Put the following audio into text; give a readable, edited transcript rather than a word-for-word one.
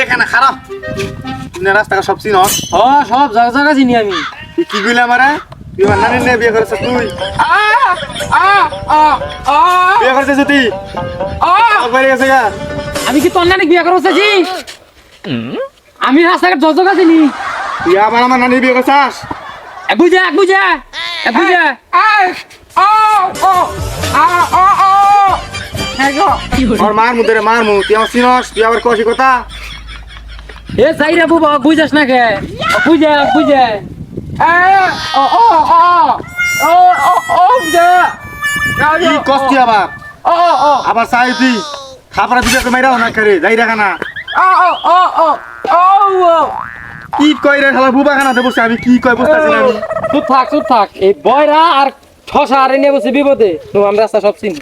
এখানে খারাপ তুমি রাস্তা সব চিন সব জায়গা জায়গা চিনি আমি। কি কইলে আমারে তুই আমার নানির নিয়ে বিয়ে করেছিস তুই বিয়ে করেছিস তুই বাইরে গেছে গা আমি কি তোর নানি বিয়ে করতেছি? আমি রাস্তাঘাট যত জায়গা চিনি। তুই আবার আমার নানির বিয়ে করছিস বুঝা বুঝা বুঝা আমার মার মুদে রে মার মু তুই আমার চিনস তুই আবার কষি কথা এ যাই রে বাবা বুঝাস না কে বুঝা বুঝা কি কষ্টি আবার আবার চাই তুই খাবার দিকে মাইরা না করে যাই রাখা না কি কই রে শালা বুবা খানাতে বসে আমি কি কই বুঝতাছি না আমি চুপ থাক এই বয়রা আর ঠসা আর নিয়ে বসে বিপদে তো আমরা রাস্তা সব চিনি